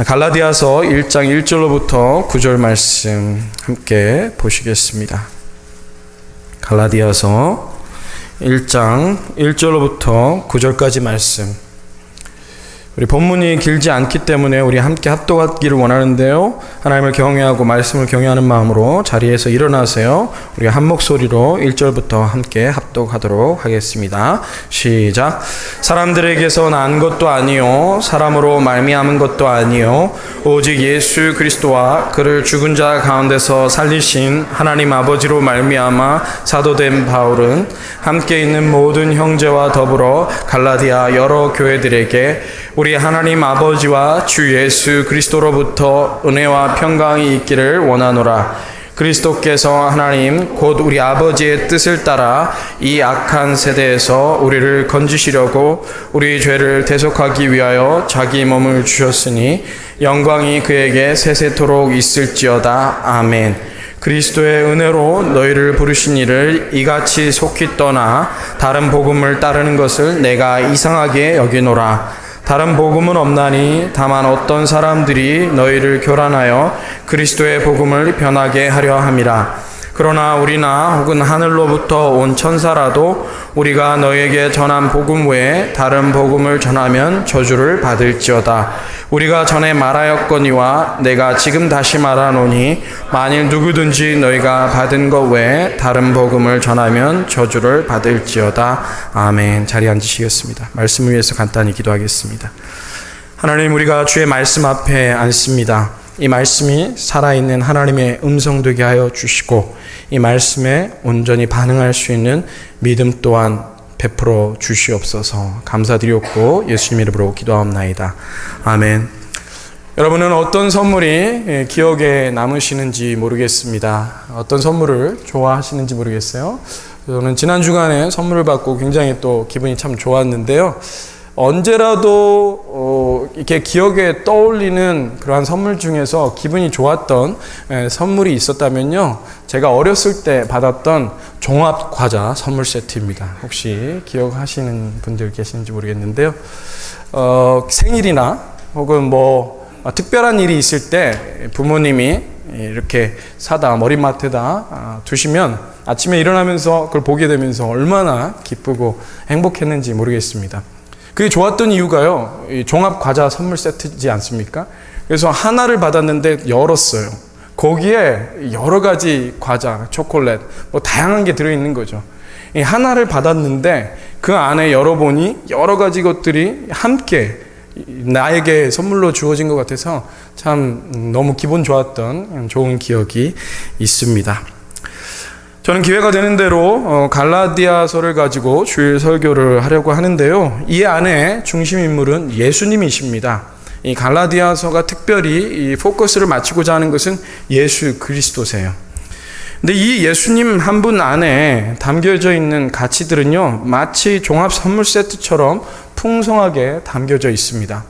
갈라디아서 1장 1절로부터 9절 말씀 함께 보시겠습니다. 갈라디아서 1장 1절로부터 9절까지 말씀. 우리 본문이 길지 않기 때문에 우리 함께 합독하기를 원하는데요, 하나님을 경외하고 말씀을 경외하는 마음으로 자리에서 일어나세요. 우리가 한 목소리로 1절부터 함께 합독하도록 하겠습니다. 시작. 사람들에게서 난 것도 아니요 사람으로 말미암은 것도 아니요 오직 예수 그리스도와 그를 죽은 자 가운데서 살리신 하나님 아버지로 말미암아 사도된 바울은 함께 있는 모든 형제와 더불어 갈라디아 여러 교회들에게 우리 하나님 아버지와 주 예수 그리스도로부터 은혜와 평강이 있기를 원하노라. 그리스도께서 하나님 곧 우리 아버지의 뜻을 따라 이 악한 세대에서 우리를 건지시려고 우리 죄를 대속하기 위하여 자기 몸을 주셨으니 영광이 그에게 세세토록 있을지어다. 아멘. 그리스도의 은혜로 너희를 부르신 이를 이같이 속히 떠나 다른 복음을 따르는 것을 내가 이상하게 여기노라. 다른 복음은 없나니 다만 어떤 사람들이 너희를 교란하여 그리스도의 복음을 변하게 하려 함이라. 그러나 우리나 혹은 하늘로부터 온 천사라도 우리가 너희에게 전한 복음 외에 다른 복음을 전하면 저주를 받을지어다. 우리가 전에 말하였거니와 내가 지금 다시 말하노니 만일 누구든지 너희가 받은 것 외에 다른 복음을 전하면 저주를 받을지어다. 아멘. 자리에 앉으시겠습니다. 말씀을 위해서 간단히 기도하겠습니다. 하나님, 우리가 주의 말씀 앞에 앉습니다. 이 말씀이 살아있는 하나님의 음성 되게 하여 주시고 이 말씀에 온전히 반응할 수 있는 믿음 또한 베풀어 주시옵소서. 감사드리옵고 예수님 이름으로 기도하옵나이다. 아멘. 여러분은 어떤 선물이 기억에 남으시는지 모르겠습니다. 어떤 선물을 좋아하시는지 모르겠어요. 저는 지난 주간에 선물을 받고 굉장히 또 기분이 참 좋았는데요. 언제라도 이렇게 기억에 떠올리는 그러한 선물 중에서 기분이 좋았던 선물이 있었다면요, 제가 어렸을 때 받았던 종합과자 선물 세트입니다. 혹시 기억하시는 분들 계신지 모르겠는데요, 생일이나 혹은 뭐 특별한 일이 있을 때 부모님이 이렇게 사다 머리맡에다 두시면 아침에 일어나면서 그걸 보게 되면서 얼마나 기쁘고 행복했는지 모르겠습니다. 그게 좋았던 이유가요, 이 종합과자 선물 세트지 않습니까? 그래서 하나를 받았는데 열었어요. 거기에 여러 가지 과자, 초콜릿, 뭐 다양한 게 들어있는 거죠. 이 하나를 받았는데 그 안에 열어보니 여러 가지 것들이 함께 나에게 선물로 주어진 것 같아서 참 너무 기분 좋았던 좋은 기억이 있습니다. 저는 기회가 되는 대로 갈라디아서를 가지고 주일 설교를 하려고 하는데요, 이 안에 중심 인물은 예수님이십니다. 이 갈라디아서가 특별히 이 포커스를 맞추고자 하는 것은 예수 그리스도세요. 근데 이 예수님 한 분 안에 담겨져 있는 가치들은요, 마치 종합 선물 세트처럼 풍성하게 담겨져 있습니다.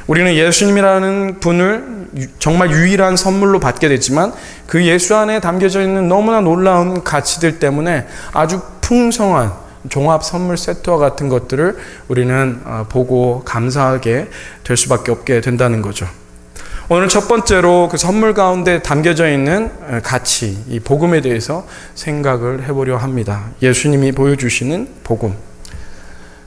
우리는 예수님이라는 분을 정말 유일한 선물로 받게 되지만 그 예수 안에 담겨져 있는 너무나 놀라운 가치들 때문에 아주 풍성한 종합 선물 세트와 같은 것들을 우리는 보고 감사하게 될 수밖에 없게 된다는 거죠. 오늘 첫 번째로 그 선물 가운데 담겨져 있는 가치, 이 복음에 대해서 생각을 해보려 합니다. 예수님이 보여주시는 복음.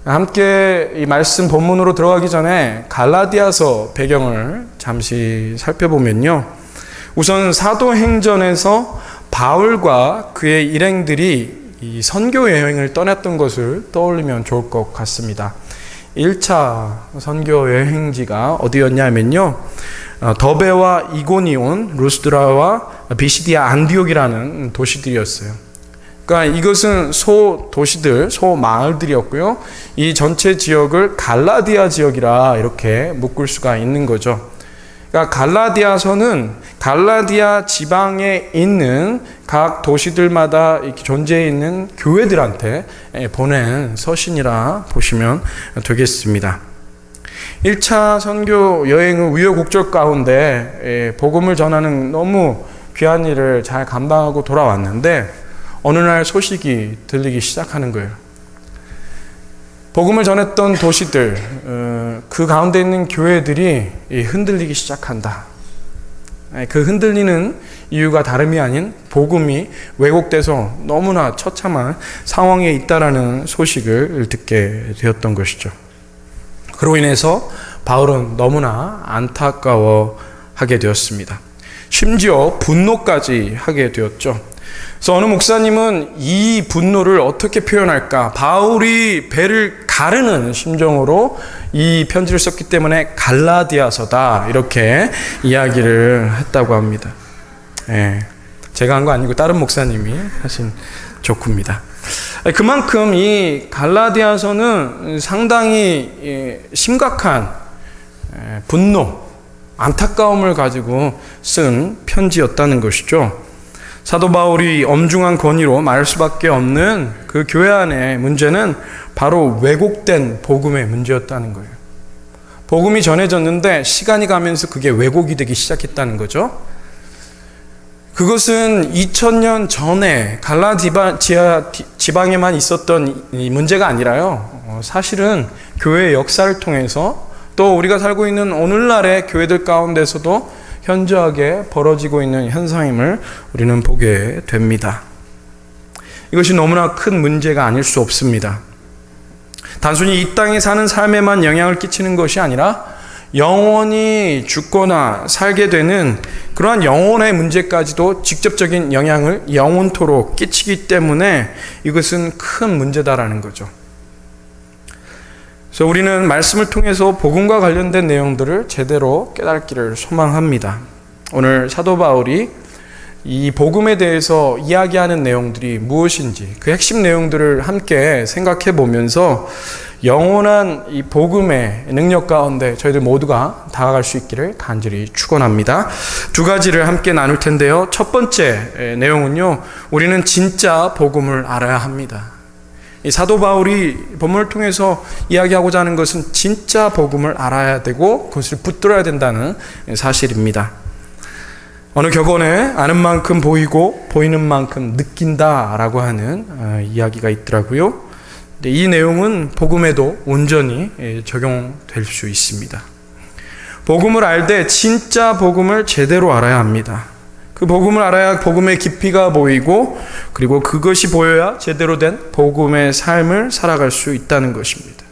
함께 이 말씀 본문으로 들어가기 전에 갈라디아서 배경을 잠시 살펴보면요, 우선 사도행전에서 바울과 그의 일행들이 이 선교 여행을 떠났던 것을 떠올리면 좋을 것 같습니다. 1차 선교 여행지가 어디였냐면요, 더베와 이고니온, 루스드라와 비시디아 안디옥이라는 도시들이었어요. 그러니까 이것은 소도시들, 소마을들이었고요. 이 전체 지역을 갈라디아 지역이라 이렇게 묶을 수가 있는 거죠. 그러니까 갈라디아서는 갈라디아 지방에 있는 각 도시들마다 이렇게 존재해 있는 교회들한테 보낸 서신이라 보시면 되겠습니다. 1차 선교 여행은 우여곡절 가운데 복음을 전하는 너무 귀한 일을 잘 감당하고 돌아왔는데 어느 날 소식이 들리기 시작하는 거예요. 복음을 전했던 도시들, 그 가운데 있는 교회들이 흔들리기 시작한다. 그 흔들리는 이유가 다름이 아닌 복음이 왜곡돼서 너무나 처참한 상황에 있다라는 소식을 듣게 되었던 것이죠. 그로 인해서 바울은 너무나 안타까워하게 되었습니다. 심지어 분노까지 하게 되었죠. 그래서 어느 목사님은 이 분노를 어떻게 표현할까? 바울이 배를 가르는 심정으로 이 편지를 썼기 때문에 갈라디아서다, 이렇게 이야기를 했다고 합니다. 제가 한 거 아니고 다른 목사님이 하신 조크입니다. 그만큼 이 갈라디아서는 상당히 심각한 분노, 안타까움을 가지고 쓴 편지였다는 것이죠. 사도 바울이 엄중한 권위로 말할 수밖에 없는 그 교회 안의 문제는 바로 왜곡된 복음의 문제였다는 거예요. 복음이 전해졌는데 시간이 가면서 그게 왜곡이 되기 시작했다는 거죠. 그것은 2000년 전에 갈라디아 지방에만 있었던 이 문제가 아니라요, 사실은 교회의 역사를 통해서 또 우리가 살고 있는 오늘날의 교회들 가운데서도 현저하게 벌어지고 있는 현상임을 우리는 보게 됩니다. 이것이 너무나 큰 문제가 아닐 수 없습니다. 단순히 이 땅에 사는 삶에만 영향을 끼치는 것이 아니라 영원히 죽거나 살게 되는 그러한 영혼의 문제까지도 직접적인 영향을 영원토록 끼치기 때문에 이것은 큰 문제다라는 거죠. 그래서 우리는 말씀을 통해서 복음과 관련된 내용들을 제대로 깨닫기를 소망합니다. 오늘 사도 바울이 이 복음에 대해서 이야기하는 내용들이 무엇인지 그 핵심 내용들을 함께 생각해 보면서 영원한 이 복음의 능력 가운데 저희들 모두가 다가갈 수 있기를 간절히 축원합니다. 두 가지를 함께 나눌 텐데요. 첫 번째 내용은요, 우리는 진짜 복음을 알아야 합니다. 이 사도 바울이 본문을 통해서 이야기하고자 하는 것은 진짜 복음을 알아야 되고 그것을 붙들어야 된다는 사실입니다. 어느 격언에 아는 만큼 보이고 보이는 만큼 느낀다라고 하는 이야기가 있더라고요. 이 내용은 복음에도 온전히 적용될 수 있습니다. 복음을 알되 진짜 복음을 제대로 알아야 합니다. 그 복음을 알아야 복음의 깊이가 보이고 그리고 그것이 보여야 제대로 된 복음의 삶을 살아갈 수 있다는 것입니다.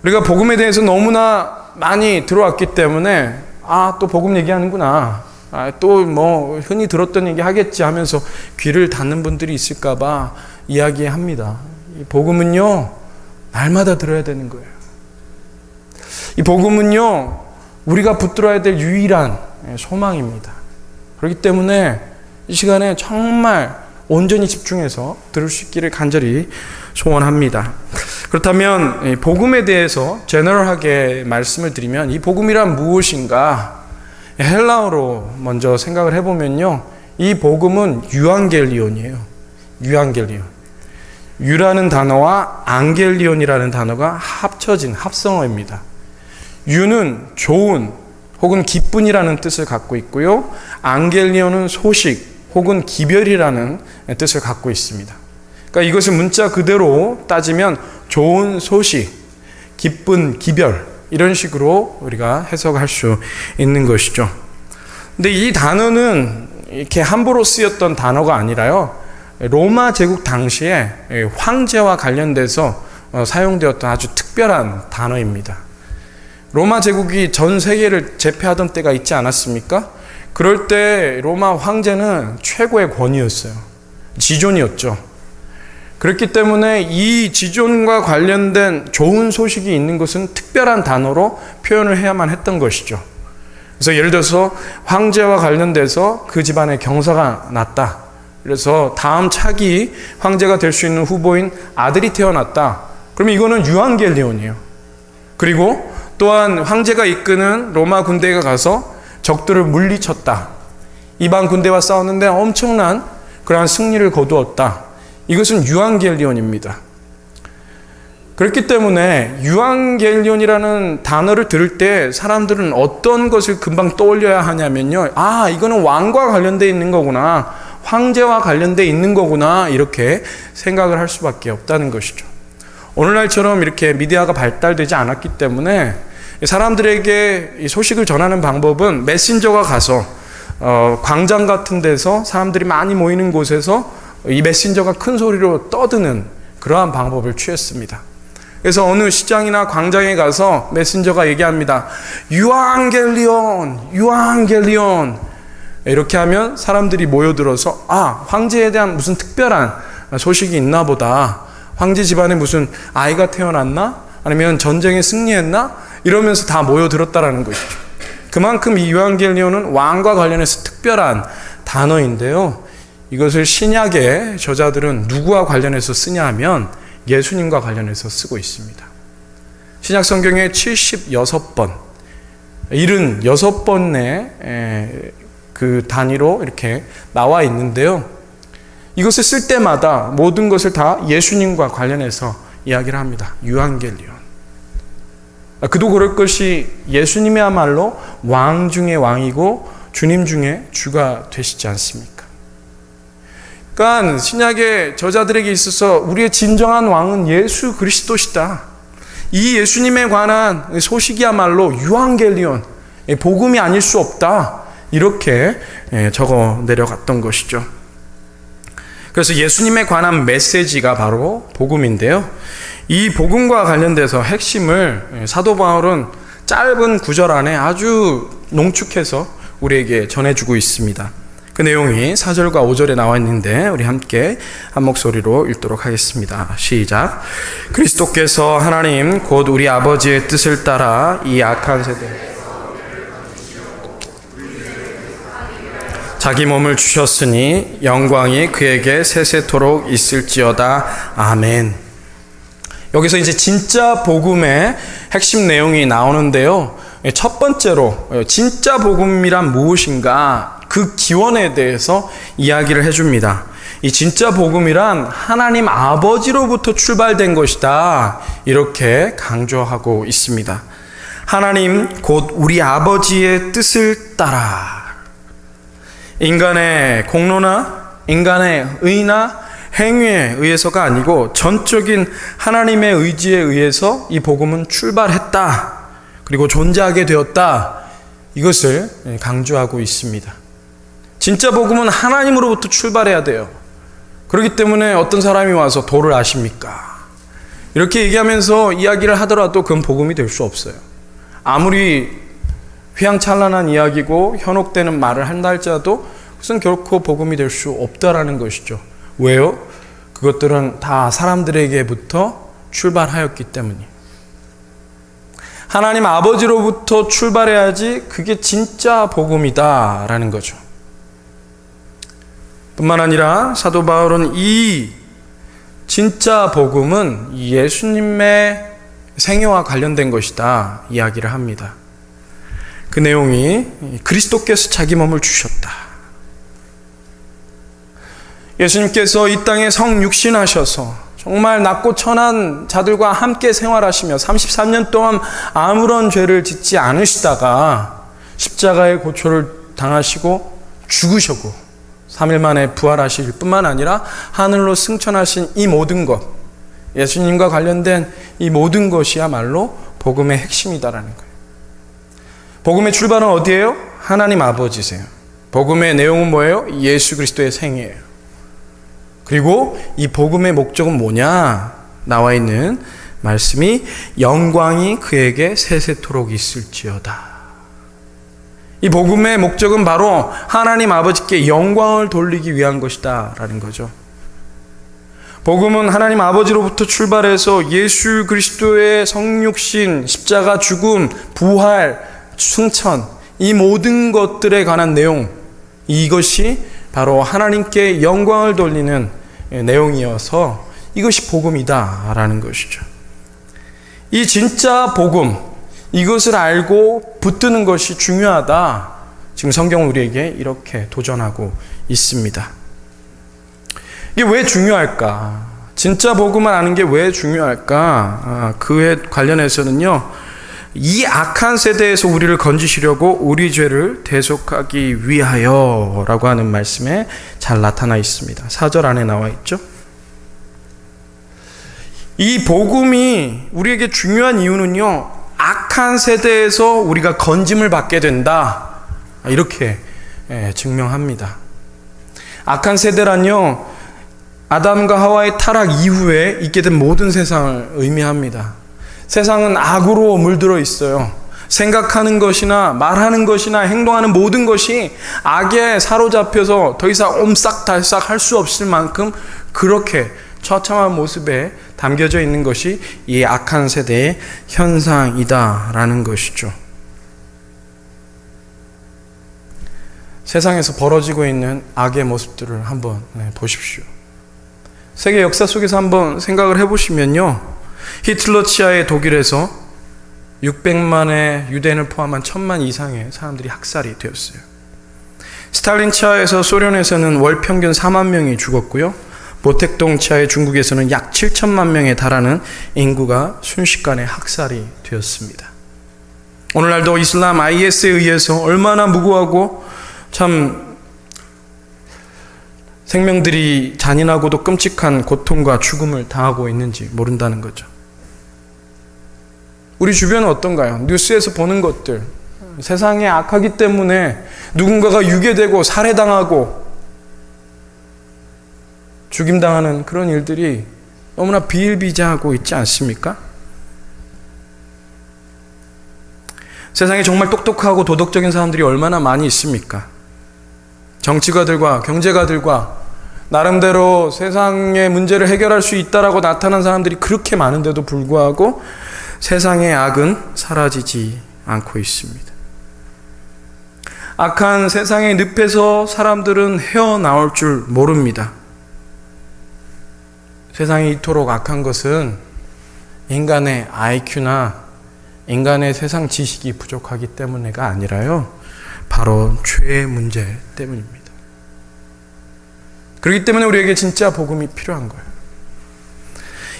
우리가 복음에 대해서 너무나 많이 들어왔기 때문에 또 복음 얘기하는구나, 또 뭐 흔히 들었던 얘기 하겠지 하면서 귀를 닫는 분들이 있을까 봐 이야기합니다. 이 복음은요, 날마다 들어야 되는 거예요. 이 복음은요, 우리가 붙들어야 될 유일한 소망입니다. 그렇기 때문에 이 시간에 정말 온전히 집중해서 들을 수 있기를 간절히 소원합니다. 그렇다면 복음에 대해서 제너럴하게 말씀을 드리면 이 복음이란 무엇인가? 헬라어로 먼저 생각을 해보면요, 이 복음은 유앙겔리온이에요. 유앙겔리온. 유라는 단어와 앙겔리온이라는 단어가 합쳐진 합성어입니다. 유는 좋은 혹은 기쁨이라는 뜻을 갖고 있고요, 앙겔리온은 소식 혹은 기별이라는 뜻을 갖고 있습니다. 그러니까 이것을 문자 그대로 따지면 좋은 소식, 기쁜 기별, 이런 식으로 우리가 해석할 수 있는 것이죠. 근데 이 단어는 이렇게 함부로 쓰였던 단어가 아니라요, 로마 제국 당시에 황제와 관련돼서 사용되었던 아주 특별한 단어입니다. 로마 제국이 전 세계를 제패하던 때가 있지 않았습니까? 그럴 때 로마 황제는 최고의 권위였어요. 지존이었죠. 그렇기 때문에 이 지존과 관련된 좋은 소식이 있는 것은 특별한 단어로 표현을 해야만 했던 것이죠. 그래서 예를 들어서 황제와 관련돼서 그 집안에 경사가 났다, 그래서 다음 차기 황제가 될 수 있는 후보인 아들이 태어났다, 그러면 이거는 유앙겔리온이에요. 그리고 또한 황제가 이끄는 로마 군대가 가서 적들을 물리쳤다, 이방 군대와 싸웠는데 엄청난 그러한 승리를 거두었다, 이것은 유앙겔리온입니다. 그렇기 때문에 유앙겔리온이라는 단어를 들을 때 사람들은 어떤 것을 금방 떠올려야 하냐면요, 이거는 왕과 관련되어 있는 거구나, 황제와 관련되어 있는 거구나, 이렇게 생각을 할 수밖에 없다는 것이죠. 오늘날처럼 이렇게 미디어가 발달되지 않았기 때문에 사람들에게 이 소식을 전하는 방법은 메신저가 가서 광장 같은 데서 사람들이 많이 모이는 곳에서 이 메신저가 큰 소리로 떠드는 그러한 방법을 취했습니다. 그래서 어느 시장이나 광장에 가서 메신저가 얘기합니다. 유앙겔리온, 유앙겔리온. 이렇게 하면 사람들이 모여들어서 황제에 대한 무슨 특별한 소식이 있나 보다. 황제 집안에 무슨 아이가 태어났나? 아니면 전쟁에 승리했나? 이러면서 다 모여들었다라는 것이죠. 그만큼 이 유앙겔리온은 왕과 관련해서 특별한 단어인데요. 이것을 신약의 저자들은 누구와 관련해서 쓰냐 하면 예수님과 관련해서 쓰고 있습니다. 신약 성경에 76번, 76번의 그 단위로 이렇게 나와 있는데요. 이것을 쓸 때마다 모든 것을 다 예수님과 관련해서 이야기를 합니다. 유앙겔리온. 그도 그럴 것이 예수님이야말로 왕 중의 왕이고 주님 중에 주가 되시지 않습니까? 그러니까 신약의 저자들에게 있어서 우리의 진정한 왕은 예수 그리스도시다. 이 예수님에 관한 소식이야말로 유앙겔리온, 복음이 아닐 수 없다. 이렇게 적어 내려갔던 것이죠. 그래서 예수님에 관한 메시지가 바로 복음인데요. 이 복음과 관련돼서 핵심을 사도 바울은 짧은 구절 안에 아주 농축해서 우리에게 전해주고 있습니다. 그 내용이 4절과 5절에 나와 있는데 우리 함께 한 목소리로 읽도록 하겠습니다. 시작. 그리스도께서 하나님 곧 우리 아버지의 뜻을 따라 이 악한 세대 자기 몸을 주셨으니 영광이 그에게 세세토록 있을지어다. 아멘. 여기서 이제 진짜 복음의 핵심 내용이 나오는데요. 첫 번째로 진짜 복음이란 무엇인가, 그 기원에 대해서 이야기를 해줍니다. 이 진짜 복음이란 하나님 아버지로부터 출발된 것이다. 이렇게 강조하고 있습니다. 하나님 곧 우리 아버지의 뜻을 따라. 인간의 공로나 인간의 의나 행위에 의해서가 아니고 전적인 하나님의 의지에 의해서 이 복음은 출발했다. 그리고 존재하게 되었다. 이것을 강조하고 있습니다. 진짜 복음은 하나님으로부터 출발해야 돼요. 그렇기 때문에 어떤 사람이 와서 도를 아십니까? 이렇게 얘기하면서 이야기를 하더라도 그건 복음이 될 수 없어요. 아무리 휘황찬란한 이야기고 현혹되는 말을 한다 할지라도 그것은 결코 복음이 될 수 없다라는 것이죠. 왜요? 그것들은 다 사람들에게부터 출발하였기 때문이에요. 하나님 아버지로부터 출발해야지 그게 진짜 복음이다라는 거죠. 뿐만 아니라 사도 바울은 이 진짜 복음은 예수님의 생애와 관련된 것이다 이야기를 합니다. 그 내용이 그리스도께서 자기 몸을 주셨다. 예수님께서 이 땅에 성육신하셔서 정말 낮고 천한 자들과 함께 생활하시며 33년 동안 아무런 죄를 짓지 않으시다가 십자가의 고초를 당하시고 죽으시고 3일 만에 부활하실 뿐만 아니라 하늘로 승천하신 이 모든 것, 예수님과 관련된 이 모든 것이야말로 복음의 핵심이다라는 거예요. 복음의 출발은 어디예요? 하나님 아버지세요. 복음의 내용은 뭐예요? 예수 그리스도의 생애예요. 그리고 이 복음의 목적은 뭐냐? 나와 있는 말씀이 영광이 그에게 세세토록 있을지어다. 이 복음의 목적은 바로 하나님 아버지께 영광을 돌리기 위한 것이다 라는 거죠. 복음은 하나님 아버지로부터 출발해서 예수 그리스도의 성육신, 십자가 죽음, 부활, 승천, 이 모든 것들에 관한 내용, 이것이 바로 하나님께 영광을 돌리는 내용이어서 이것이 복음이다 라는 것이죠. 이 진짜 복음, 이것을 알고 붙드는 것이 중요하다. 지금 성경은 우리에게 이렇게 도전하고 있습니다. 이게 왜 중요할까? 진짜 복음을 아는 게 왜 중요할까? 그에 관련해서는요, 이 악한 세대에서 우리를 건지시려고 우리 죄를 대속하기 위하여 라고 하는 말씀에 잘 나타나 있습니다. 4절 안에 나와 있죠. 이 복음이 우리에게 중요한 이유는요, 악한 세대에서 우리가 건짐을 받게 된다, 이렇게 증명합니다. 악한 세대란요, 아담과 하와의 타락 이후에 있게 된 모든 세상을 의미합니다. 세상은 악으로 물들어 있어요. 생각하는 것이나 말하는 것이나 행동하는 모든 것이 악에 사로잡혀서 더 이상 옴싹달싹 할 수 없을 만큼 그렇게 처참한 모습에 담겨져 있는 것이 이 악한 세대의 현상이다라는 것이죠. 세상에서 벌어지고 있는 악의 모습들을 한번 보십시오. 세계 역사 속에서 한번 생각을 해보시면요, 히틀러 치하의 독일에서 600만의 유대인을 포함한 1000만 이상의 사람들이 학살이 되었어요. 스탈린 치하에서 소련에서는 월 평균 4만 명이 죽었고요, 모택동 치하의 중국에서는 약 7천만 명에 달하는 인구가 순식간에 학살이 되었습니다. 오늘날도 이슬람 IS에 의해서 얼마나 무고하고 참 생명들이 잔인하고도 끔찍한 고통과 죽음을 당하고 있는지 모른다는 거죠. 우리 주변은 어떤가요? 뉴스에서 보는 것들, 세상에 악하기 때문에 누군가가 유괴되고 살해당하고 죽임당하는 그런 일들이 너무나 비일비재하고 있지 않습니까? 세상에 정말 똑똑하고 도덕적인 사람들이 얼마나 많이 있습니까? 정치가들과 경제가들과 나름대로 세상의 문제를 해결할 수 있다라고 나타난 사람들이 그렇게 많은데도 불구하고 세상의 악은 사라지지 않고 있습니다. 악한 세상의 늪에서 사람들은 헤어나올 줄 모릅니다. 세상이 이토록 악한 것은 인간의 IQ나 인간의 세상 지식이 부족하기 때문에가 아니라요, 바로 죄의 문제 때문입니다. 그렇기 때문에 우리에게 진짜 복음이 필요한 거예요.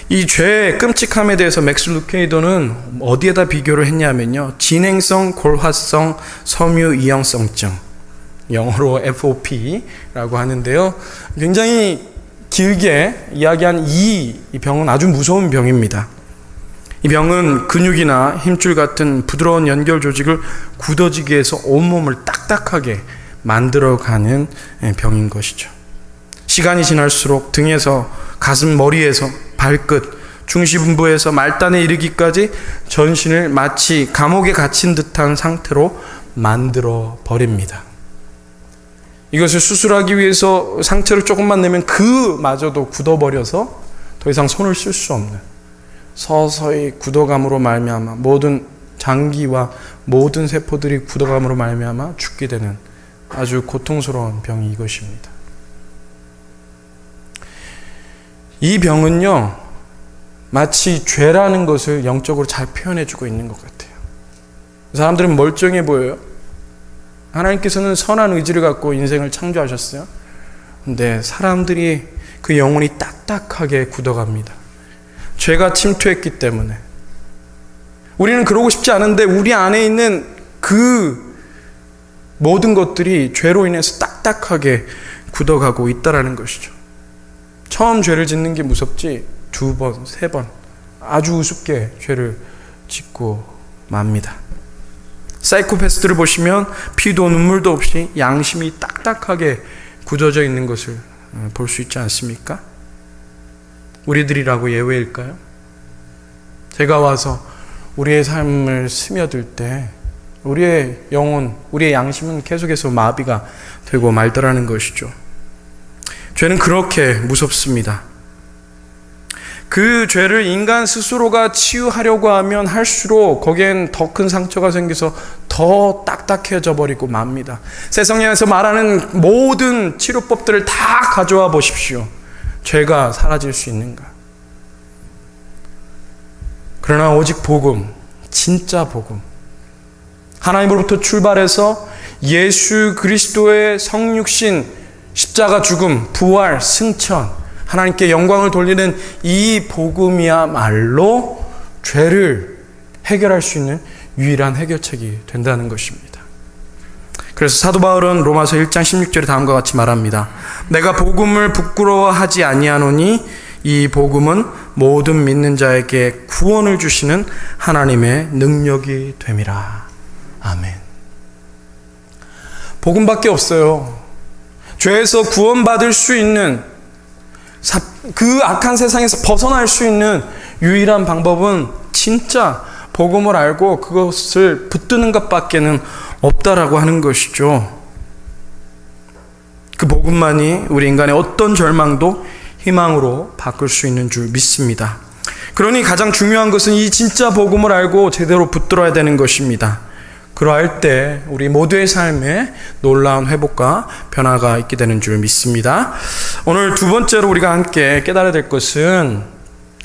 이 죄의 끔찍함에 대해서 맥스 루케이도는 어디에다 비교를 했냐면요, 진행성, 골화성, 섬유 이형성증, 영어로 FOP라고 하는데요, 굉장히 길게 이야기한 이 병은 아주 무서운 병입니다. 이 병은 근육이나 힘줄 같은 부드러운 연결 조직을 굳어지게 해서 온몸을 딱딱하게 만들어가는 병인 것이죠. 시간이 지날수록 등에서 가슴, 머리에서 발끝, 중시분부에서 말단에 이르기까지 전신을 마치 감옥에 갇힌 듯한 상태로 만들어 버립니다. 이것을 수술하기 위해서 상처를 조금만 내면 그마저도 굳어버려서 더 이상 손을 쓸 수 없는, 서서히 굳어감으로 말미암아 모든 장기와 모든 세포들이 굳어감으로 말미암아 죽게 되는 아주 고통스러운 병이 이것입니다. 이 병은요, 마치 죄라는 것을 영적으로 잘 표현해주고 있는 것 같아요. 사람들은 멀쩡해 보여요. 하나님께서는 선한 의지를 갖고 인생을 창조하셨어요. 근데 사람들이 그 영혼이 딱딱하게 굳어갑니다. 죄가 침투했기 때문에. 우리는 그러고 싶지 않은데 우리 안에 있는 그 모든 것들이 죄로 인해서 딱딱하게 굳어가고 있다라는 것이죠. 처음 죄를 짓는 게 무섭지 2번, 3번 아주 우습게 죄를 짓고 맙니다. 사이코패스들을 보시면 피도 눈물도 없이 양심이 딱딱하게 굳어져 있는 것을 볼 수 있지 않습니까? 우리들이라고 예외일까요? 제가 와서 우리의 삶을 스며들 때 우리의 영혼, 우리의 양심은 계속해서 마비가 되고 말더라는 것이죠. 죄는 그렇게 무섭습니다. 그 죄를 인간 스스로가 치유하려고 하면 할수록 거기엔 더 큰 상처가 생겨서 더 딱딱해져 버리고 맙니다. 세상에서 말하는 모든 치료법들을 다 가져와 보십시오. 죄가 사라질 수 있는가? 그러나 오직 복음, 진짜 복음, 하나님으로부터 출발해서 예수 그리스도의 성육신, 십자가 죽음, 부활, 승천, 하나님께 영광을 돌리는 이 복음이야말로 죄를 해결할 수 있는 유일한 해결책이 된다는 것입니다. 그래서 사도 바울은 로마서 1장 16절에 다음과 같이 말합니다. 내가 복음을 부끄러워하지 아니하노니 이 복음은 모든 믿는 자에게 구원을 주시는 하나님의 능력이 됨이라. 아멘. 복음밖에 없어요. 죄에서 구원받을 수 있는, 그 악한 세상에서 벗어날 수 있는 유일한 방법은 진짜 복음을 알고 그것을 붙드는 것밖에는 없다라고 하는 것이죠. 그 복음만이 우리 인간의 어떤 절망도 희망으로 바꿀 수 있는 줄 믿습니다. 그러니 가장 중요한 것은 이 진짜 복음을 알고 제대로 붙들어야 되는 것입니다. 그러할 때 우리 모두의 삶에 놀라운 회복과 변화가 있게 되는 줄 믿습니다. 오늘 두 번째로 우리가 함께 깨달아야 될 것은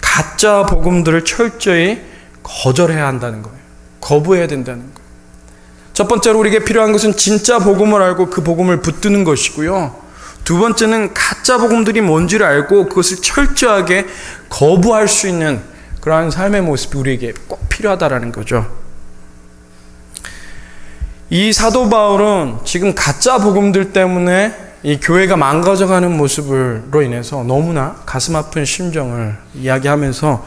가짜 복음들을 철저히 거절해야 한다는 거예요. 거부해야 된다는 거예요. 첫 번째로 우리에게 필요한 것은 진짜 복음을 알고 그 복음을 붙드는 것이고요. 두 번째는 가짜 복음들이 뭔지를 알고 그것을 철저하게 거부할 수 있는 그러한 삶의 모습이 우리에게 꼭 필요하다라는 거죠. 이 사도 바울은 지금 가짜 복음들 때문에 이 교회가 망가져가는 모습으로 인해서 너무나 가슴 아픈 심정을 이야기하면서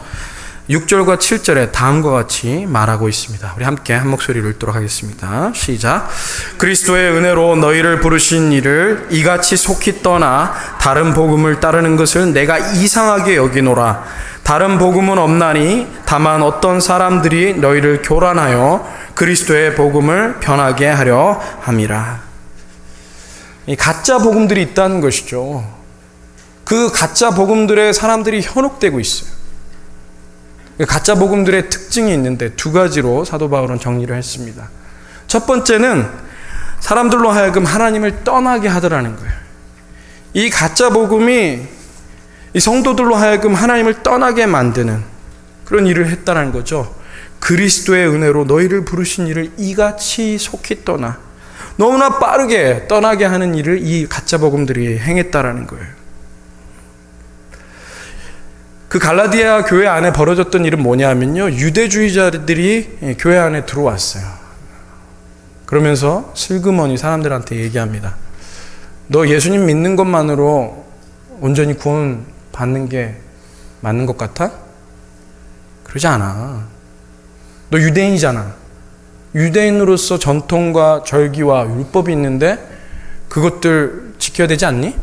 6절과 7절에 다음과 같이 말하고 있습니다. 우리 함께 한 목소리로 읽도록 하겠습니다. 시작. 그리스도의 은혜로 너희를 부르신 이를 이같이 속히 떠나 다른 복음을 따르는 것을 내가 이상하게 여기노라. 다른 복음은 없나니 다만 어떤 사람들이 너희를 교란하여 그리스도의 복음을 변하게 하려 함이라. 이 가짜 복음들이 있다는 것이죠. 그 가짜 복음들에 사람들이 현혹되고 있어요. 가짜 복음들의 특징이 있는데 두 가지로 사도 바울은 정리를 했습니다. 첫 번째는 사람들로 하여금 하나님을 떠나게 하더라는 거예요. 이 가짜 복음이 이 성도들로 하여금 하나님을 떠나게 만드는 그런 일을 했다는 거죠. 그리스도의 은혜로 너희를 부르신 이를 이같이 속히 떠나, 너무나 빠르게 떠나게 하는 일을 이 가짜 복음들이 행했다라는 거예요. 그 갈라디아 교회 안에 벌어졌던 일은 뭐냐면요, 유대주의자들이 교회 안에 들어왔어요. 그러면서 슬그머니 사람들한테 얘기합니다. 너 예수님 믿는 것만으로 온전히 구원 받는 게 맞는 것 같아? 그러지 않아. 너 유대인이잖아. 유대인으로서 전통과 절기와 율법이 있는데 그것들 지켜야 되지 않니?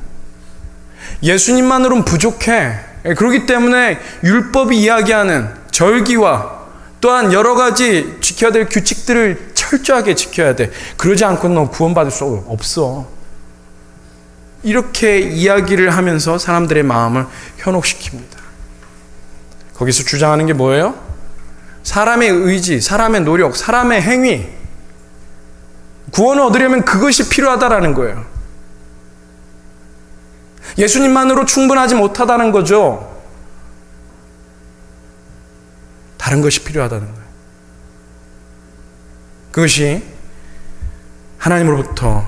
예수님만으로는 부족해. 그렇기 때문에 율법이 이야기하는 절기와 또한 여러 가지 지켜야 될 규칙들을 철저하게 지켜야 돼. 그러지 않고는 너 구원받을 수 없어. 이렇게 이야기를 하면서 사람들의 마음을 현혹시킵니다. 거기서 주장하는 게 뭐예요? 사람의 의지, 사람의 노력, 사람의 행위, 구원을 얻으려면 그것이 필요하다라는 거예요. 예수님만으로 충분하지 못하다는 거죠. 다른 것이 필요하다는 거예요. 그것이 하나님으로부터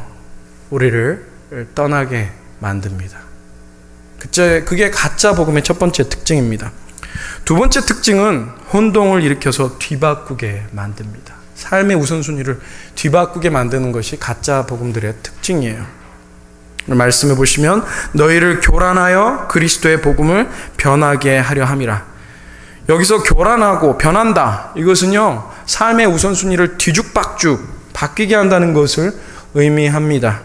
우리를 떠나게 만듭니다. 그게 가짜 복음의 첫 번째 특징입니다. 두 번째 특징은 혼동을 일으켜서 뒤바꾸게 만듭니다. 삶의 우선순위를 뒤바꾸게 만드는 것이 가짜 복음들의 특징이에요. 말씀해 보시면 너희를 교란하여 그리스도의 복음을 변하게 하려 함이라. 여기서 교란하고 변한다, 이것은요 삶의 우선순위를 뒤죽박죽 바뀌게 한다는 것을 의미합니다.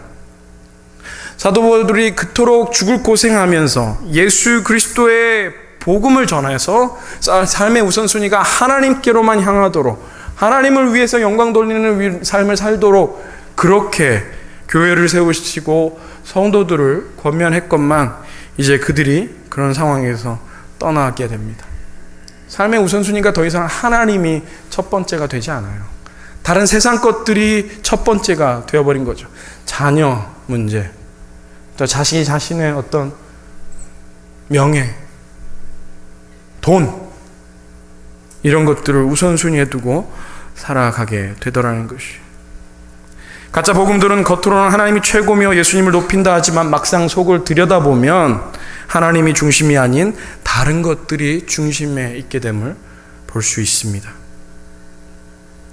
사도 바울이 그토록 죽을 고생하면서 예수 그리스도의 복음을 전해서 삶의 우선순위가 하나님께로만 향하도록, 하나님을 위해서 영광 돌리는 삶을 살도록 그렇게 교회를 세우시고 성도들을 권면했건만 이제 그들이 그런 상황에서 떠나게 됩니다. 삶의 우선순위가 더 이상 하나님이 첫 번째가 되지 않아요. 다른 세상 것들이 첫 번째가 되어버린 거죠. 자녀 문제, 또 자신의 어떤 명예, 돈, 이런 것들을 우선순위에 두고 살아가게 되더라는 것이. 가짜 복음들은 겉으로는 하나님이 최고며 예수님을 높인다 하지만 막상 속을 들여다보면 하나님이 중심이 아닌 다른 것들이 중심에 있게 됨을 볼 수 있습니다.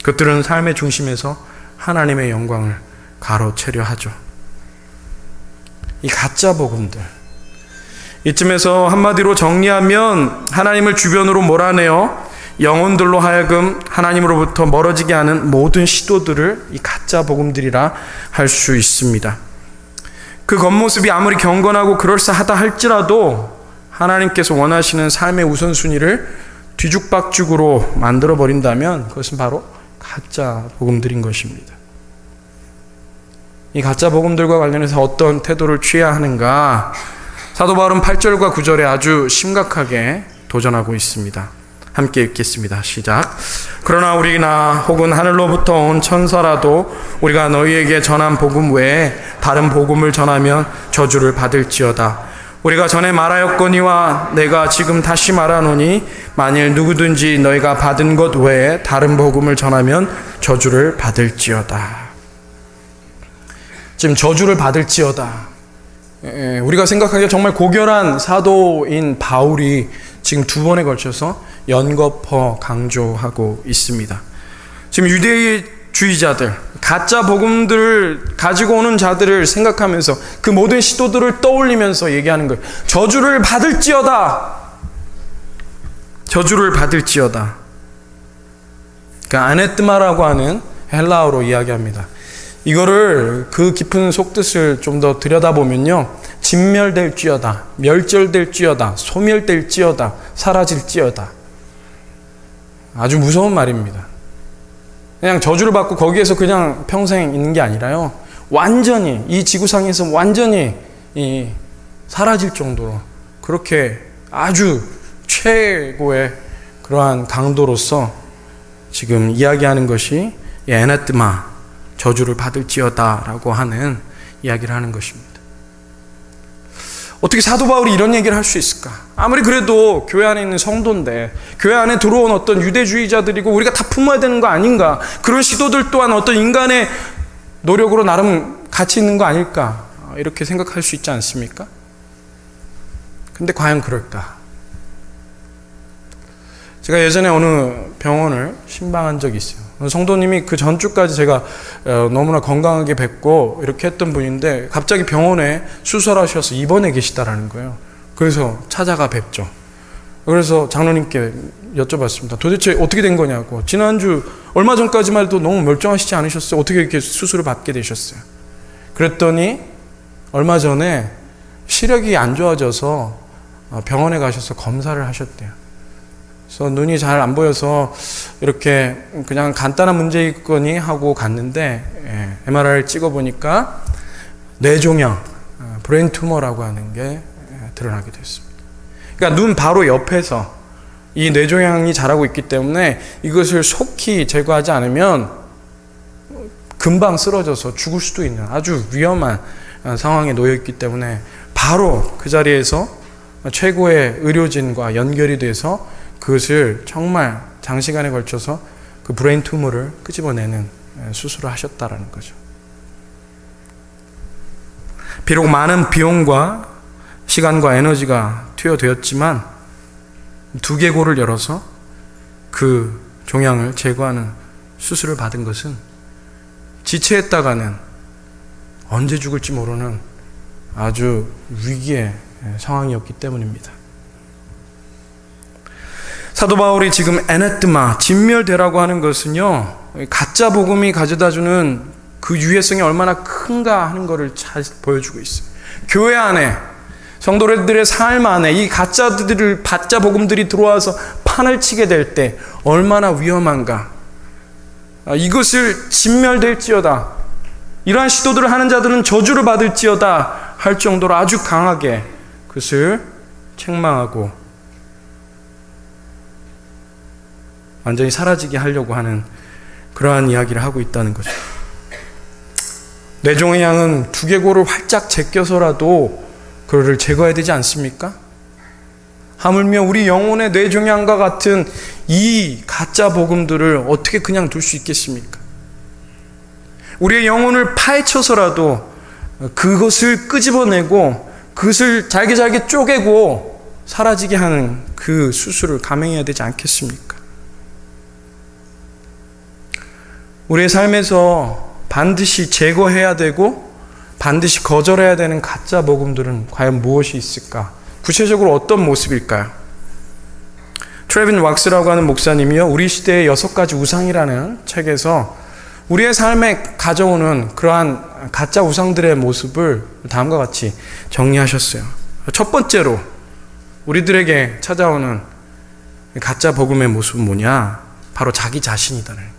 그것들은 삶의 중심에서 하나님의 영광을 가로채려 하죠. 이 가짜 복음들, 이쯤에서 한마디로 정리하면 하나님을 주변으로 몰아내어 영혼들로 하여금 하나님으로부터 멀어지게 하는 모든 시도들을 이 가짜 복음들이라 할 수 있습니다. 그 겉모습이 아무리 경건하고 그럴싸하다 할지라도 하나님께서 원하시는 삶의 우선순위를 뒤죽박죽으로 만들어버린다면 그것은 바로 가짜 복음들인 것입니다. 이 가짜 복음들과 관련해서 어떤 태도를 취해야 하는가, 사도 바울은 8절과 9절에 아주 심각하게 도전하고 있습니다. 함께 읽겠습니다. 시작. 그러나 우리나 혹은 하늘로부터 온 천사라도 우리가 너희에게 전한 복음 외에 다른 복음을 전하면 저주를 받을지어다. 우리가 전에 말하였거니와 내가 지금 다시 말하노니 만일 누구든지 너희가 받은 것 외에 다른 복음을 전하면 저주를 받을지어다. 지금 저주를 받을지어다. 우리가 생각하기에 정말 고결한 사도인 바울이 지금 두 번에 걸쳐서 연거푸 강조하고 있습니다. 지금 유대주의자들, 가짜 복음들을 가지고 오는 자들을 생각하면서 그 모든 시도들을 떠올리면서 얘기하는 거예요. 저주를 받을지어다. 저주를 받을지어다. 그러니까 아네뜨마라고 하는 헬라어로 이야기합니다. 이거를 그 깊은 속뜻을 좀 더 들여다보면요, 진멸될지어다, 멸절될지어다, 소멸될지어다, 사라질지어다. 아주 무서운 말입니다. 그냥 저주를 받고 거기에서 그냥 평생 있는 게 아니라요, 완전히 이 지구상에서 완전히 사라질 정도로 그렇게 아주 최고의 그러한 강도로서 지금 이야기하는 것이 에나뜨마, 저주를 받을지어다 라고 하는 이야기를 하는 것입니다. 어떻게 사도 바울이 이런 얘기를 할 수 있을까? 아무리 그래도 교회 안에 있는 성도인데, 교회 안에 들어온 어떤 유대주의자들이고 우리가 다 품어야 되는 거 아닌가? 그런 시도들 또한 어떤 인간의 노력으로 나름 가치 있는 거 아닐까? 이렇게 생각할 수 있지 않습니까? 근데 과연 그럴까? 제가 예전에 어느 병원을 신방한 적이 있어요. 성도님이 그 전주까지 제가 너무나 건강하게 뵙고 이렇게 했던 분인데 갑자기 병원에 수술하셔서 입원해 계시다라는 거예요. 그래서 찾아가 뵙죠. 그래서 장로님께 여쭤봤습니다. 도대체 어떻게 된 거냐고. 지난주 얼마 전까지만 해도 너무 멀쩡하시지 않으셨어요? 어떻게 이렇게 수술을 받게 되셨어요? 그랬더니 얼마 전에 시력이 안 좋아져서 병원에 가셔서 검사를 하셨대요. 그래서 눈이 잘 안 보여서 이렇게 그냥 간단한 문제있거니 하고 갔는데 MRI를 찍어보니까 뇌종양, 브레인 튜머라고 하는 게 드러나게 됐습니다. 그러니까 눈 바로 옆에서 이 뇌종양이 자라고 있기 때문에 이것을 속히 제거하지 않으면 금방 쓰러져서 죽을 수도 있는 아주 위험한 상황에 놓여 있기 때문에 바로 그 자리에서 최고의 의료진과 연결이 돼서 그것을 정말 장시간에 걸쳐서 그 브레인 튜머를 끄집어내는 수술을 하셨다라는 거죠. 비록 많은 비용과 시간과 에너지가 투여되었지만 두개골을 열어서 그 종양을 제거하는 수술을 받은 것은 지체했다가는 언제 죽을지 모르는 아주 위기의 상황이었기 때문입니다. 사도 바울이 지금 에네뜨마, 진멸되라고 하는 것은요, 가짜 복음이 가져다주는 그 유해성이 얼마나 큰가 하는 것을 잘 보여주고 있어요. 교회 안에, 성도들의 삶 안에 이 가짜 복음들이 들어와서 판을 치게 될 때 얼마나 위험한가. 이것을 진멸될지어다, 이러한 시도들을 하는 자들은 저주를 받을지어다 할 정도로 아주 강하게 그것을 책망하고 완전히 사라지게 하려고 하는 그러한 이야기를 하고 있다는 거죠. 뇌종양은 두개골을 활짝 제껴서라도 그를 제거해야 되지 않습니까? 하물며 우리 영혼의 뇌종양과 같은 이 가짜 복음들을 어떻게 그냥 둘 수 있겠습니까? 우리의 영혼을 파헤쳐서라도 그것을 끄집어내고 그것을 잘게 쪼개고 사라지게 하는 그 수술을 감행해야 되지 않겠습니까? 우리의 삶에서 반드시 제거해야 되고 반드시 거절해야 되는 가짜 복음들은 과연 무엇이 있을까 구체적으로 어떤 모습일까요? 트레빈 왁스라고 하는 목사님이요, 우리 시대의 6가지 우상이라는 책에서 우리의 삶에 가져오는 그러한 가짜 우상들의 모습을 다음과 같이 정리하셨어요. 첫 번째로 우리들에게 찾아오는 가짜 복음의 모습은 뭐냐? 바로 자기 자신이다는 거예요.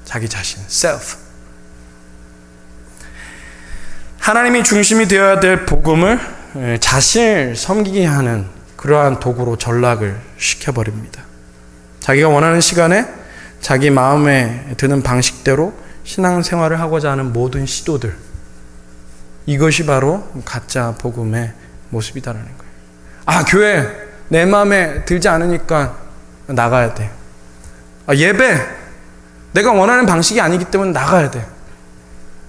자기 자신, self. 하나님이 중심이 되어야 될 복음을 자신을 섬기게 하는 그러한 도구로 전락을 시켜버립니다. 자기가 원하는 시간에 자기 마음에 드는 방식대로 신앙생활을 하고자 하는 모든 시도들, 이것이 바로 가짜 복음의 모습이다라는 거예요. 아, 교회 내 마음에 들지 않으니까 나가야 돼. 아, 예배 내가 원하는 방식이 아니기 때문에 나가야 돼.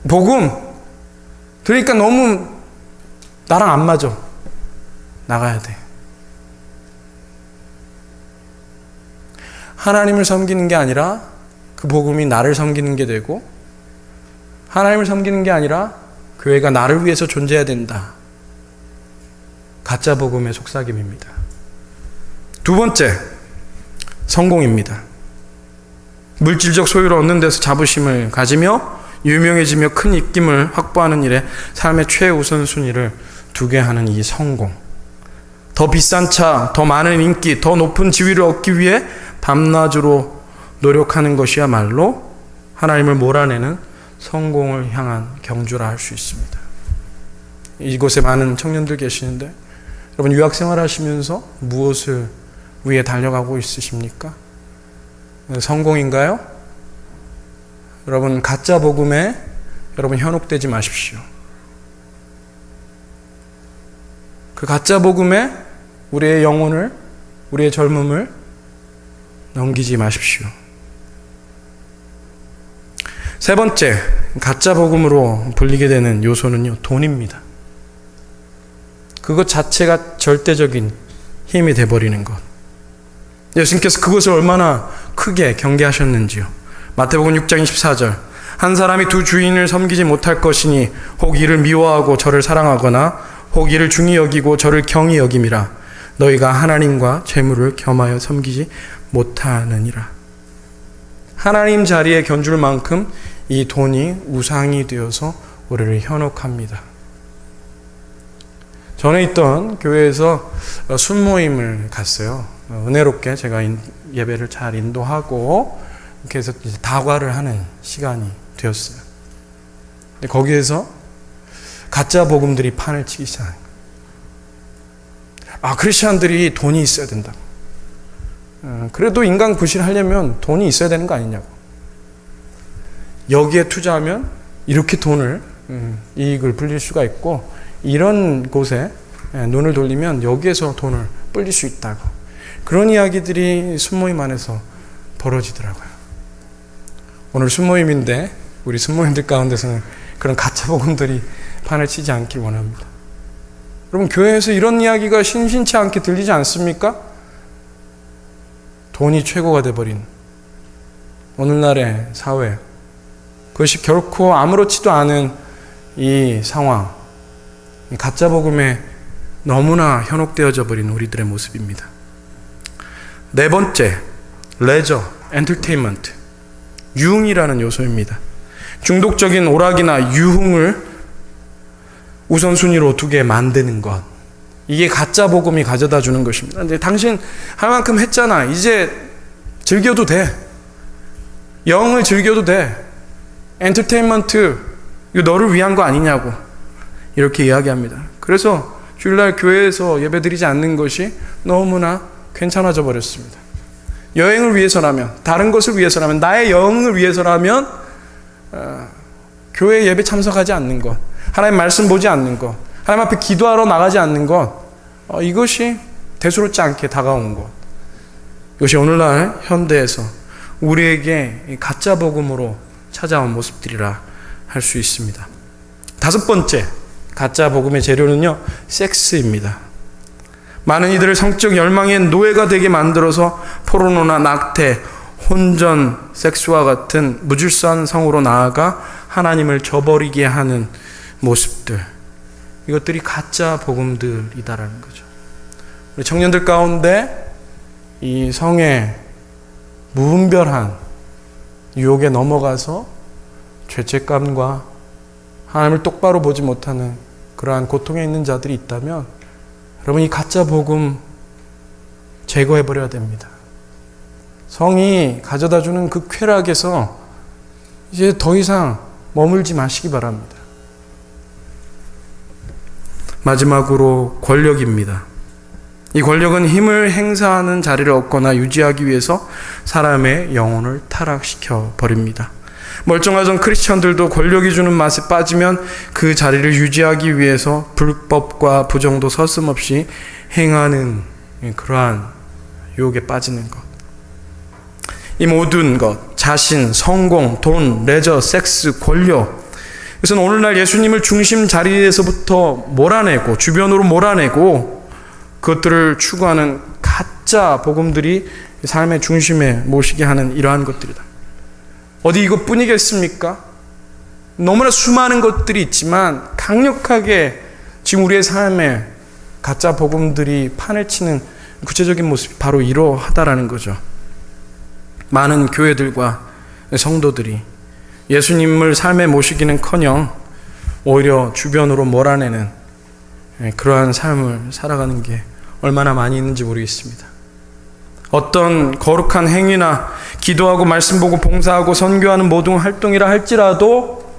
복음 들으니까 너무 나랑 안 맞아. 나가야 돼. 하나님을 섬기는 게 아니라 그 복음이 나를 섬기는 게 되고, 하나님을 섬기는 게 아니라 교회가 나를 위해서 존재해야 된다. 가짜 복음의 속삭임입니다. 두 번째, 성공입니다. 물질적 소유를 얻는 데서 자부심을 가지며 유명해지며 큰 입김을 확보하는 일에 삶의 최우선순위를 두게 하는 이 성공. 더 비싼 차, 더 많은 인기, 더 높은 지위를 얻기 위해 밤낮으로 노력하는 것이야말로 하나님을 몰아내는 성공을 향한 경주라 할 수 있습니다. 이곳에 많은 청년들 계시는데 여러분, 유학생활 하시면서 무엇을 위해 달려가고 있으십니까? 성공인가요? 여러분, 가짜 복음에 여러분 현혹되지 마십시오. 그 가짜 복음에 우리의 영혼을, 우리의 젊음을 넘기지 마십시오. 세 번째, 가짜 복음으로 불리게 되는 요소는요, 돈입니다. 그것 자체가 절대적인 힘이 돼버리는 것. 예수님께서 그것을 얼마나 크게 경계하셨는지요. 마태복음 6장 24절, 한 사람이 두 주인을 섬기지 못할 것이니 혹 이를 미워하고 저를 사랑하거나 혹 이를 중히 여기고 저를 경히 여김이라. 너희가 하나님과 재물을 겸하여 섬기지 못하느니라. 하나님 자리에 견줄 만큼 이 돈이 우상이 되어서 우리를 현혹합니다. 전에 있던 교회에서 순모임을 갔어요. 은혜롭게 제가 예배를 잘 인도하고 그래서 이제 다과를 하는 시간이 되었어요. 근데 거기에서 가짜 복음들이 판을 치기 시작한 거예요. 아, 크리스천들이 돈이 있어야 된다. 그래도 인간 구실하려면 돈이 있어야 되는 거 아니냐고. 여기에 투자하면 이렇게 돈을 이익을 불릴 수가 있고, 이런 곳에 눈을 돌리면 여기에서 돈을 불릴 수 있다고. 그런 이야기들이 순모임 안에서 벌어지더라고요. 오늘 순모임인데 우리 순모임들 가운데서는 그런 가짜 복음들이 판을 치지 않길 원합니다. 여러분, 교회에서 이런 이야기가 심심치 않게 들리지 않습니까? 돈이 최고가 돼버린 오늘날의 사회, 그것이 결코 아무렇지도 않은 이 상황, 이 가짜 복음에 너무나 현혹되어져 버린 우리들의 모습입니다. 네 번째, 레저, 엔터테인먼트, 유흥이라는 요소입니다. 중독적인 오락이나 유흥을 우선순위로 두게 만드는 것, 이게 가짜 복음이 가져다 주는 것입니다. 근데 당신 할 만큼 했잖아, 이제 즐겨도 돼, 영을 즐겨도 돼, 엔터테인먼트 이거 너를 위한 거 아니냐고 이렇게 이야기합니다. 그래서 주일날 교회에서 예배드리지 않는 것이 너무나 괜찮아져 버렸습니다. 여행을 위해서라면, 다른 것을 위해서라면, 나의 영을 위해서라면 교회 예배 참석하지 않는 것, 하나님 말씀 보지 않는 것, 하나님 앞에 기도하러 나가지 않는 것, 이것이 대수롭지 않게 다가온 것, 이것이 오늘날 현대에서 우리에게 가짜 복음으로 찾아온 모습들이라 할 수 있습니다. 다섯 번째, 가짜 복음의 재료는요, 섹스입니다. 많은 이들을 성적 열망의 노예가 되게 만들어서 포르노나 낙태, 혼전, 섹스와 같은 무질서한 성으로 나아가 하나님을 저버리게 하는 모습들. 이것들이 가짜 복음들이다라는 거죠. 우리 청년들 가운데 이 성의 무분별한 유혹에 넘어가서 죄책감과 하나님을 똑바로 보지 못하는 그러한 고통에 있는 자들이 있다면 여러분, 이 가짜 복음 제거해버려야 됩니다. 성이 가져다주는 그 쾌락에서 이제 더 이상 머물지 마시기 바랍니다. 마지막으로 권력입니다. 이 권력은 힘을 행사하는 자리를 얻거나 유지하기 위해서 사람의 영혼을 타락시켜 버립니다. 멀쩡하던 크리스천들도 권력이 주는 맛에 빠지면 그 자리를 유지하기 위해서 불법과 부정도 서슴없이 행하는 그러한 유혹에 빠지는 것. 이 모든 것, 자신, 성공, 돈, 레저, 섹스, 권력, 그래서 오늘날 예수님을 중심 자리에서부터 몰아내고 주변으로 몰아내고 그것들을 추구하는 가짜 복음들이 삶의 중심에 모시게 하는 이러한 것들이다. 어디 이것뿐이겠습니까? 너무나 수많은 것들이 있지만 강력하게 지금 우리의 삶에 가짜 복음들이 판을 치는 구체적인 모습이 바로 이러하다라는 거죠. 많은 교회들과 성도들이 예수님을 삶에 모시기는커녕 오히려 주변으로 몰아내는 그러한 삶을 살아가는 게 얼마나 많이 있는지 모르겠습니다. 어떤 거룩한 행위나 기도하고 말씀 보고 봉사하고 선교하는 모든 활동이라 할지라도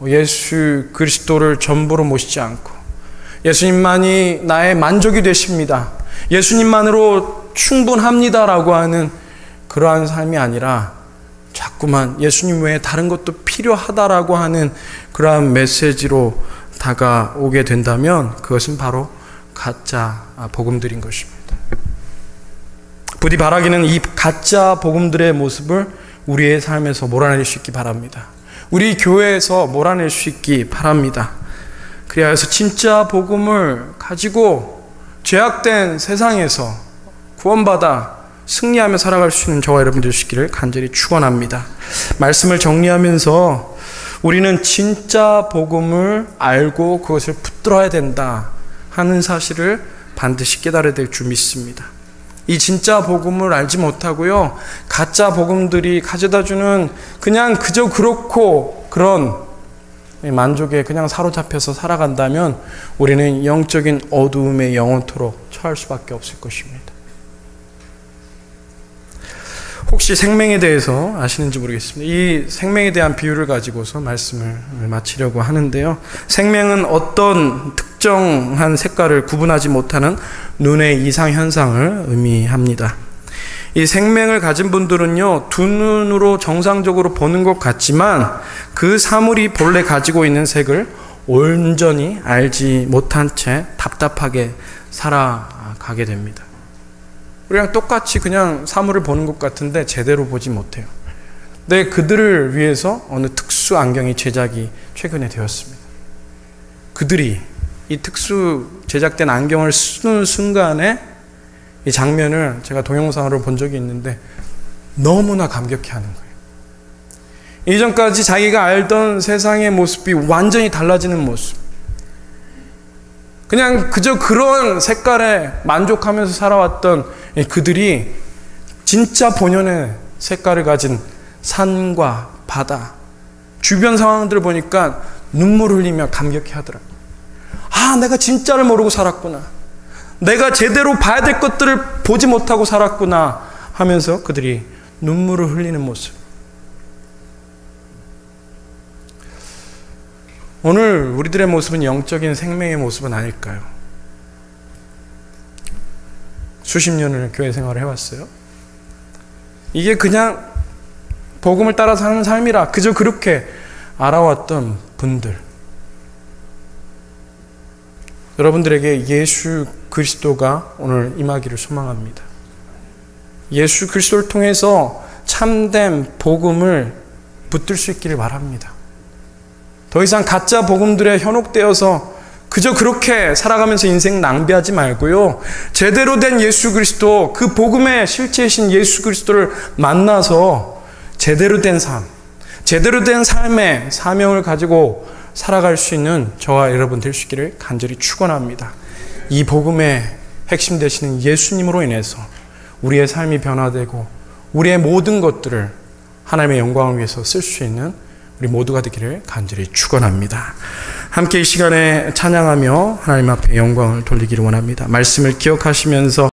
예수 그리스도를 전부로 모시지 않고 예수님만이 나의 만족이 되십니다, 예수님만으로 충분합니다라고 하는 그러한 삶이 아니라 자꾸만 예수님 외에 다른 것도 필요하다라고 하는 그러한 메시지로 다가오게 된다면 그것은 바로 가짜 복음들인 것입니다. 부디 바라기는 이 가짜 복음들의 모습을 우리의 삶에서 몰아낼 수 있기 바랍니다. 우리 교회에서 몰아낼 수 있기 바랍니다. 그래야 해서 진짜 복음을 가지고 죄악된 세상에서 구원받아 승리하며 살아갈 수 있는 저와 여러분들 되시기를 간절히 축원합니다. 말씀을 정리하면서 우리는 진짜 복음을 알고 그것을 붙들어야 된다 하는 사실을 반드시 깨달아야 될 줄 믿습니다. 이 진짜 복음을 알지 못하고요, 가짜 복음들이 가져다주는 그냥 그저 그렇고 그런 만족에 그냥 사로잡혀서 살아간다면 우리는 영적인 어두움에 영원토록 처할 수밖에 없을 것입니다. 혹시 생명에 대해서 아시는지 모르겠습니다. 이 생명에 대한 비유를 가지고서 말씀을 마치려고 하는데요. 생명은 어떤 특정한 색깔을 구분하지 못하는 눈의 이상현상을 의미합니다. 이 생명을 가진 분들은요, 두 눈으로 정상적으로 보는 것 같지만 그 사물이 본래 가지고 있는 색을 온전히 알지 못한 채 답답하게 살아가게 됩니다. 우리랑 똑같이 그냥 사물을 보는 것 같은데 제대로 보지 못해요. 근데 그들을 위해서 어느 특수 안경이 제작이 최근에 되었습니다. 그들이 이 특수 제작된 안경을 쓰는 순간에 이 장면을 제가 동영상으로 본 적이 있는데 너무나 감격해하는 거예요. 이전까지 자기가 알던 세상의 모습이 완전히 달라지는 모습. 그냥 그저 그런 색깔에 만족하면서 살아왔던 그들이 진짜 본연의 색깔을 가진 산과 바다, 주변 상황들을 보니까 눈물을 흘리며 감격해하더라고요. 아, 내가 진짜를 모르고 살았구나. 내가 제대로 봐야 될 것들을 보지 못하고 살았구나 하면서 그들이 눈물을 흘리는 모습. 오늘 우리들의 모습은 영적인 생명의 모습은 아닐까요? 수십 년을 교회 생활을 해왔어요. 이게 그냥 복음을 따라 사는 삶이라 그저 그렇게 알아왔던 분들, 여러분들에게 예수 그리스도가 오늘 임하기를 소망합니다. 예수 그리스도를 통해서 참된 복음을 붙들 수 있기를 바랍니다. 더 이상 가짜 복음들에 현혹되어서 그저 그렇게 살아가면서 인생 낭비하지 말고요, 제대로 된 예수 그리스도, 그 복음의 실체이신 예수 그리스도를 만나서 제대로 된 삶, 제대로 된 삶의 사명을 가지고 살아갈 수 있는 저와 여러분 될 수 있기를 간절히 축원합니다. 이 복음의 핵심 되시는 예수님으로 인해서 우리의 삶이 변화되고 우리의 모든 것들을 하나님의 영광을 위해서 쓸 수 있는 우리 모두가 되기를 간절히 축원합니다. 함께 이 시간에 찬양하며 하나님 앞에 영광을 돌리기를 원합니다. 말씀을 기억하시면서